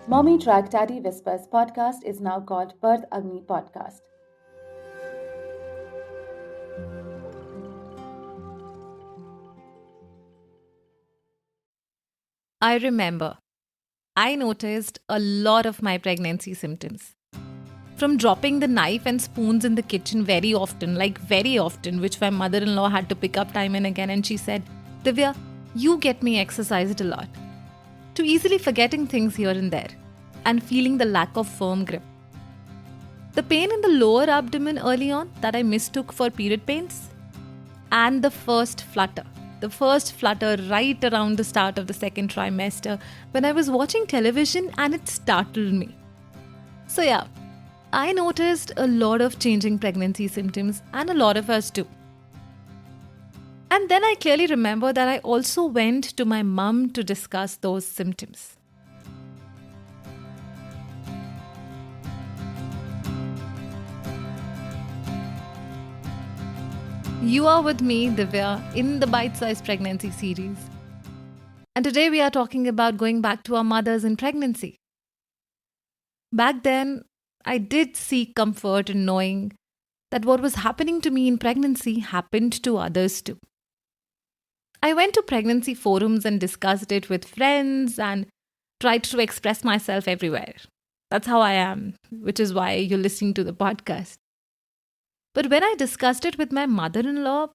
Mommy Track Daddy Whispers podcast is now called Birth Agni Podcast. I remember I noticed a lot of my pregnancy symptoms. From dropping the knife and spoons in the kitchen very often, which my mother in law had to pick up time and again, and she said, Divya, you get me exercised a lot, to easily forgetting things here and there and feeling the lack of firm grip. The pain in the lower abdomen early on that I mistook for period pains, and the first flutter right around the start of the second trimester when I was watching television and it startled me. So, yeah, I noticed a lot of changing pregnancy symptoms, and a lot of us do. And then I clearly remember that I also went to my mum to discuss those symptoms. You are with me, Divya, in the Bite-Size Pregnancy series. And today we are talking about going back to our mothers in pregnancy. Back then, I did seek comfort in knowing that what was happening to me in pregnancy happened to others too. I went to pregnancy forums and discussed it with friends and tried to express myself everywhere. That's how I am, which is why you're listening to the podcast. But when I discussed it with my mother-in-law,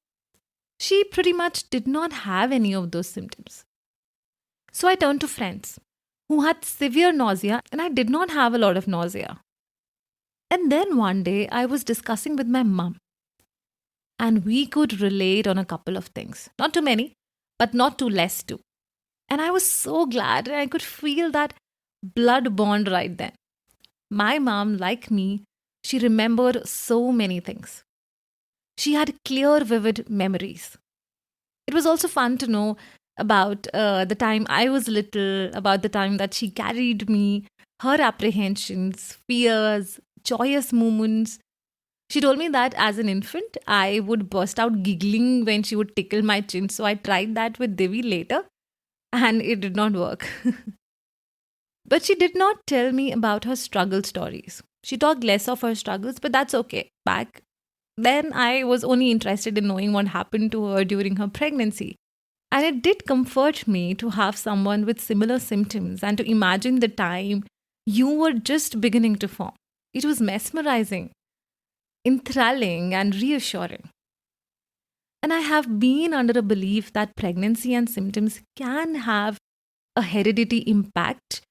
she pretty much did not have any of those symptoms. So I turned to friends who had severe nausea, and I did not have a lot of nausea. And then one day I was discussing with my mum, and we could relate on a couple of things. Not too many, but not too less too. And I was so glad, and I could feel that blood bond right then. My mom, like me, she remembered so many things. She had clear, vivid memories. It was also fun to know about the time I was little, about the time that she carried me, her apprehensions, fears, joyous moments. She told me that as an infant, I would burst out giggling when she would tickle my chin. So I tried that with Devi later, and it did not work. But she did not tell me about her struggle stories. She talked less of her struggles, but that's okay. Back then, I was only interested in knowing what happened to her during her pregnancy. And it did comfort me to have someone with similar symptoms and to imagine the time you were just beginning to form. It was mesmerizing, enthralling, and reassuring. And I have been under a belief that pregnancy and symptoms can have a heredity impact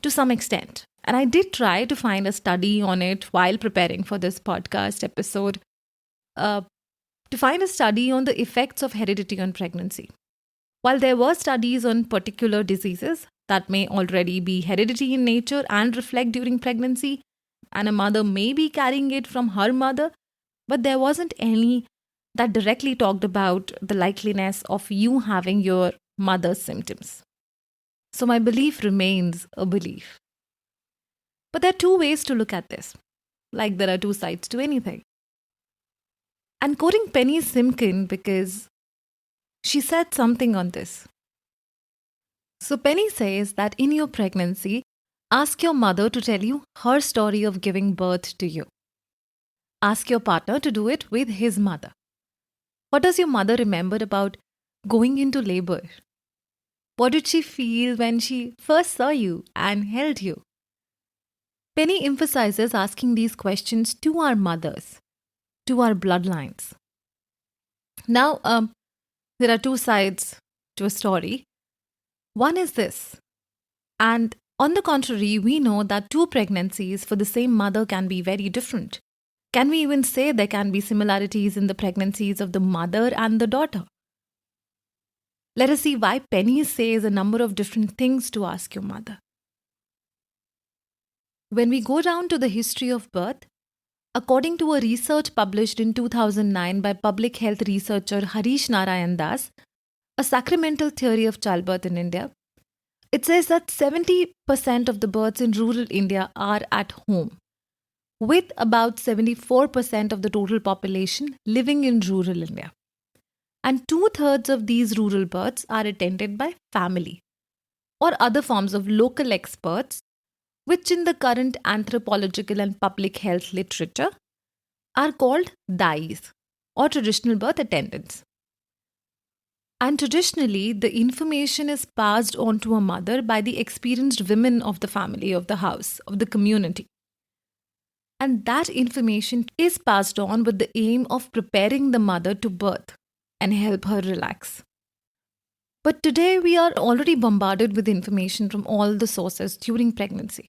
to some extent. And I did try to find a study on it while preparing for this podcast episode, to find a study on the effects of heredity on pregnancy. While there were studies on particular diseases that may already be hereditary in nature and reflect during pregnancy, and a mother may be carrying it from her mother, but there wasn't any that directly talked about the likeliness of you having your mother's symptoms. So my belief remains a belief. But there are two ways to look at this, like there are two sides to anything. And quoting Penny Simpkin because she said something on this. So Penny says that in your pregnancy, ask your mother to tell you her story of giving birth to you. Ask your partner to do it with his mother. What does your mother remember about going into labor? What did she feel when she first saw you and held you? Penny emphasizes asking these questions to our mothers, to our bloodlines. Now, there are two sides to a story. One is this. And on the contrary, we know that two pregnancies for the same mother can be very different. Can we even say there can be similarities in the pregnancies of the mother and the daughter? Let us see why Penny says a number of different things to ask your mother. When we go down to the history of birth, according to a research published in 2009 by public health researcher Harish Narayan Das, a sacramental theory of childbirth in India, it says that 70% of the births in rural India are at home, with about 74% of the total population living in rural India. And 2/3 of these rural births are attended by family or other forms of local experts which in the current anthropological and public health literature are called DIEs, or traditional birth attendants. And traditionally, the information is passed on to a mother by the experienced women of the family, of the house, of the community. And that information is passed on with the aim of preparing the mother to birth and help her relax. But today, we are already bombarded with information from all the sources during pregnancy.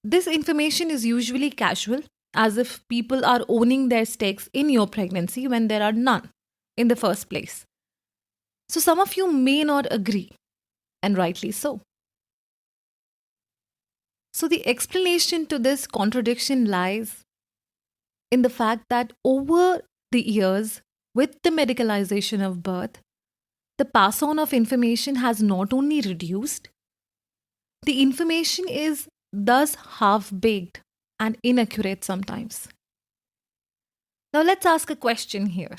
This information is usually casual, as if people are owning their stakes in your pregnancy when there are none in the first place. So some of you may not agree, and rightly so. So the explanation to this contradiction lies in the fact that over the years, with the medicalization of birth, the pass on of information has not only reduced, the information is thus half baked and inaccurate sometimes. Now let's ask a question here.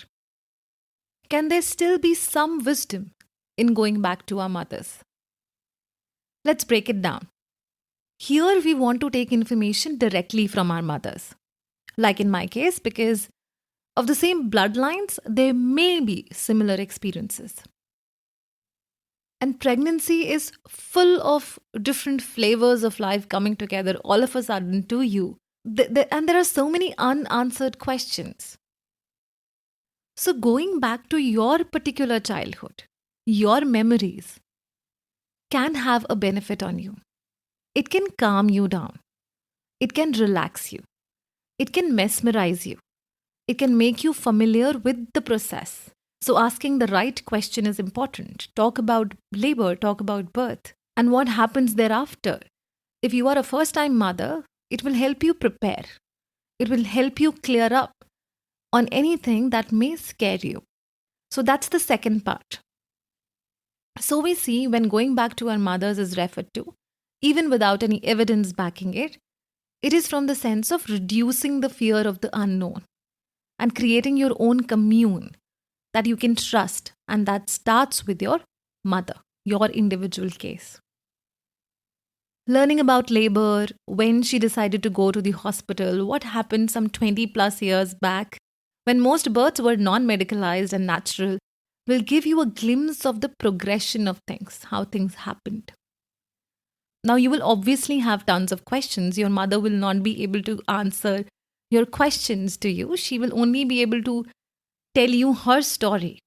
Can there still be some wisdom in going back to our mothers? Let's break it down. Here we want to take information directly from our mothers. Like in my case, because of the same bloodlines, there may be similar experiences. And pregnancy is full of different flavors of life coming together all of a sudden to you. And there are so many unanswered questions. So, going back to your particular childhood, your memories can have a benefit on you. It can calm you down. It can relax you. It can mesmerize you. It can make you familiar with the process. So, asking the right question is important. Talk about labor, talk about birth, and what happens thereafter. If you are a first time mother, it will help you prepare. It will help you clear up on anything that may scare you. So, that's the second part. So, we see when going back to our mothers is referred to, even without any evidence backing it, it is from the sense of reducing the fear of the unknown and creating your own commune that you can trust, and that starts with your mother, your individual case. Learning about labor, when she decided to go to the hospital, what happened some 20 plus years back, when most births were non-medicalized and natural, will give you a glimpse of the progression of things, how things happened. Now, you will obviously have tons of questions. Your mother will not be able to answer your questions to you. She will only be able to tell you her story.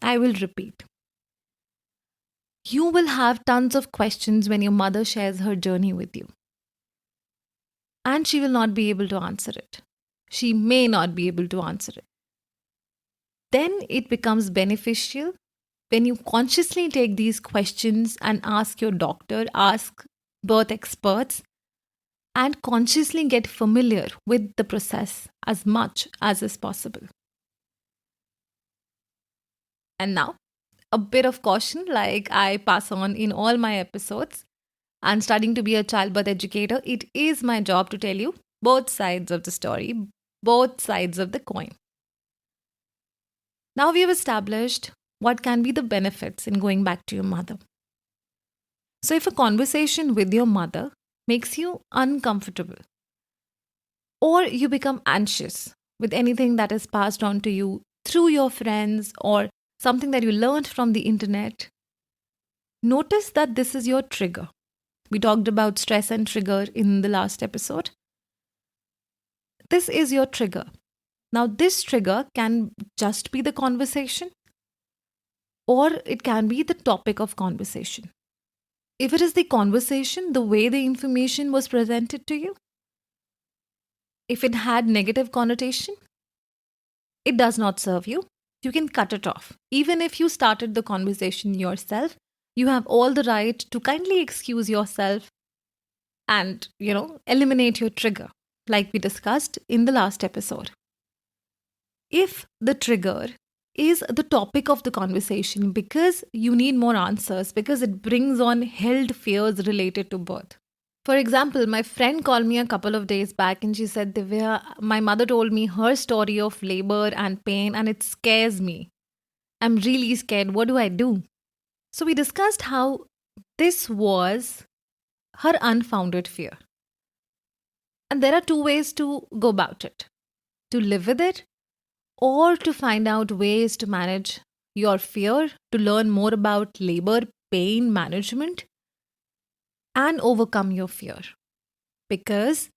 I will repeat. You will have tons of questions when your mother shares her journey with you. And she will not be able to answer it. She may not be able to answer it. Then it becomes beneficial when you consciously take these questions and ask your doctor, ask birth experts, and consciously get familiar with the process as much as is possible. And now, a bit of caution, like I pass on in all my episodes. And studying to be a childbirth educator, it is my job to tell you both sides of the story, both sides of the coin. Now we have established what can be the benefits in going back to your mother. So if a conversation with your mother makes you uncomfortable, or you become anxious with anything that is passed on to you through your friends or something that you learned from the internet, notice that this is your trigger. We talked about stress and trigger in the last episode. This is your trigger. Now, this trigger can just be the conversation, or it can be the topic of conversation. If it is the conversation, the way the information was presented to you, if it had negative connotation, it does not serve you. You can cut it off. Even if you started the conversation yourself, you have all the right to kindly excuse yourself and, eliminate your trigger, like we discussed in the last episode. If the trigger is the topic of the conversation because you need more answers, because it brings on held fears related to birth. For example, my friend called me a couple of days back and she said, Divya, my mother told me her story of labor and pain and it scares me. I'm really scared. What do I do? So we discussed how this was her unfounded fear. And there are two ways to go about it: to live with it, or to find out ways to manage your fear, to learn more about labor pain management and overcome your fear. Because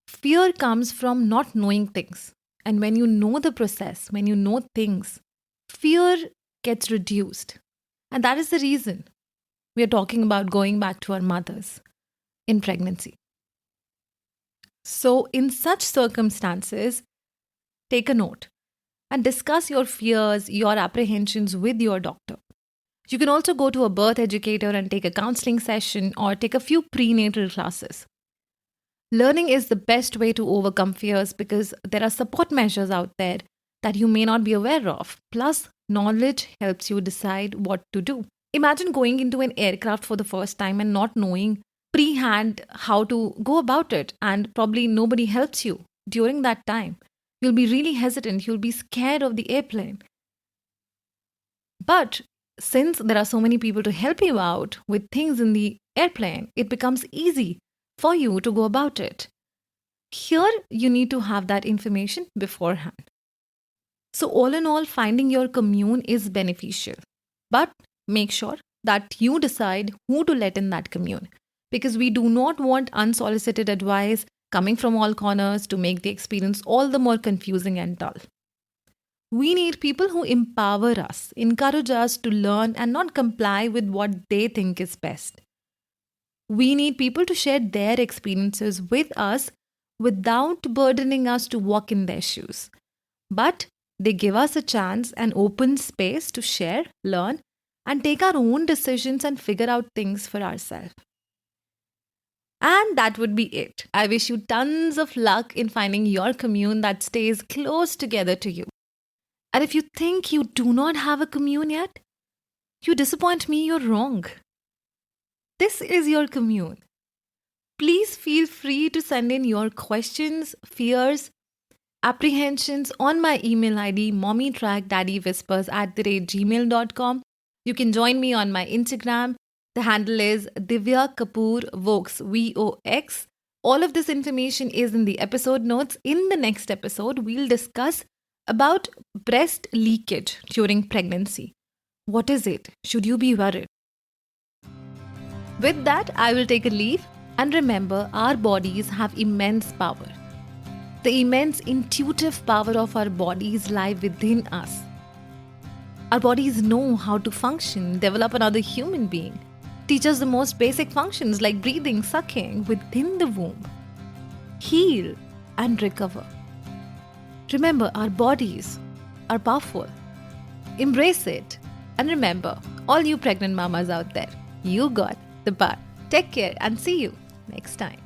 fear comes from not knowing things. And when you know the process, when you know things, fear gets reduced. And that is the reason we are talking about going back to our mothers in pregnancy. So, in such circumstances, take a note and discuss your fears, your apprehensions with your doctor. You can also go to a birth educator and take a counseling session or take a few prenatal classes. Learning is the best way to overcome fears because there are support measures out there that you may not be aware of. Plus, knowledge helps you decide what to do. Imagine going into an aircraft for the first time and not knowing pre-hand how to go about it, and probably nobody helps you during that time. You'll be really hesitant, you'll be scared of the airplane. But since there are so many people to help you out with things in the airplane, it becomes easy for you to go about it. Here, you need to have that information beforehand. So, all in all, finding your commune is beneficial. But make sure that you decide who to let in that commune, because we do not want unsolicited advice coming from all corners to make the experience all the more confusing and dull. We need people who empower us, encourage us to learn and not comply with what they think is best. We need people to share their experiences with us without burdening us to walk in their shoes. But they give us a chance, an open space to share, learn, and take our own decisions and figure out things for ourselves. And that would be it. I wish you tons of luck in finding your commune that stays close together to you. And if you think you do not have a commune yet, you disappoint me, you're wrong. This is your commune. Please feel free to send in your questions, fears, apprehensions on my email ID, mommytrackdaddyWhispers@gmail.com. You can join me on my Instagram. The handle is Divya Kapoor Vox, VOX. All of this information is in the episode notes. In the next episode, we'll discuss about breast leakage during pregnancy. What is it? Should you be worried? With that, I will take a leave. And remember, our bodies have immense power. The immense intuitive power of our bodies lie within us. Our bodies know how to function, develop another human being, teach us the most basic functions like breathing, sucking within the womb, heal and recover. Remember, our bodies are powerful. Embrace it. And remember, all you pregnant mamas out there, you got the part. Take care and see you next time.